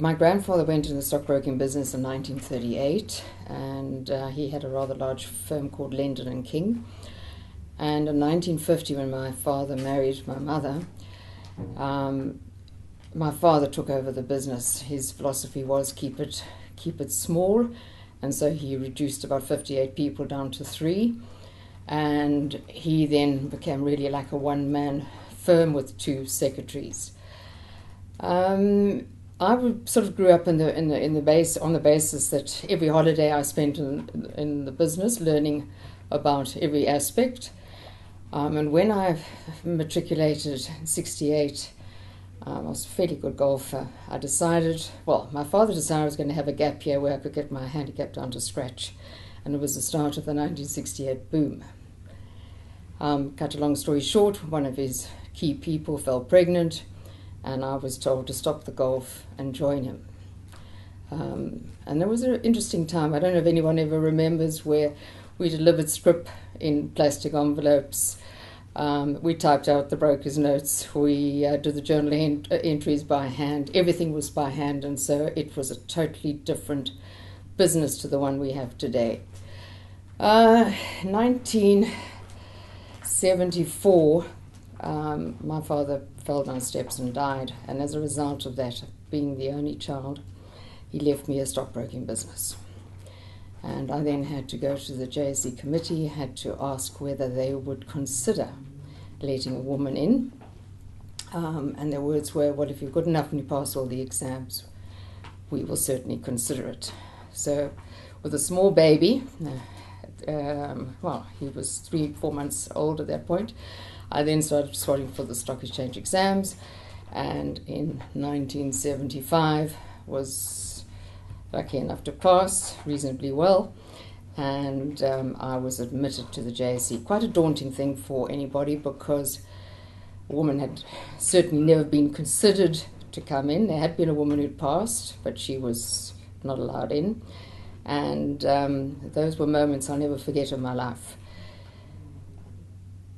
My grandfather went into the stockbroking business in 1938, and he had a rather large firm called Lendon and King. And in 1950, when my father married my mother, my father took over the business. His philosophy was keep it small, and so he reduced about 58 people down to 3, and he then became really like a one-man firm with 2 secretaries. I sort of grew up on the basis that every holiday I spent in the business, learning about every aspect. And when I matriculated in '68, I was a fairly good golfer. I decided, well, my father decided I was going to have a gap year where I could get my handicap down to scratch, and it was the start of the 1968 boom. Cut a long story short, one of his key people fell pregnant, and I was told to stop the golf and join him. And it was an interesting time. I don't know if anyone ever remembers where we delivered scrip in plastic envelopes. We typed out the broker's notes. We did the journal entries by hand. Everything was by hand, and so it was a totally different business to the one we have today. 1974, my father fell down steps and died, and as a result of that, being the only child, he left me a stockbroking business. And I then had to go to the JSE committee, had to ask whether they would consider letting a woman in. And their words were, well, if you're good enough and you pass all the exams, we will certainly consider it. So with a small baby, well, he was 3-4 months old at that point, I then started studying for the stock exchange exams, and in 1975 was lucky enough to pass reasonably well, and I was admitted to the JSE. Quite a daunting thing for anybody, because a woman had certainly never been considered to come in. There had been a woman who'd passed, but she was not allowed in, and those were moments I'll never forget in my life.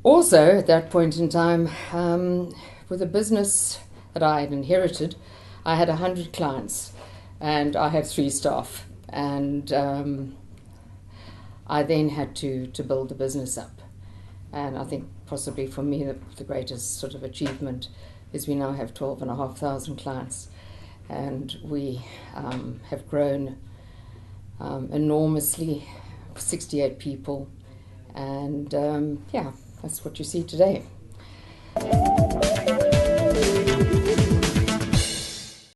Also, at that point in time, with the business that I had inherited, I had 100 clients, and I had 3 staff, and I then had to build the business up. And I think possibly for me the greatest sort of achievement is we now have 12,500 clients, and we have grown enormously, 68 people, and yeah, that's what you see today.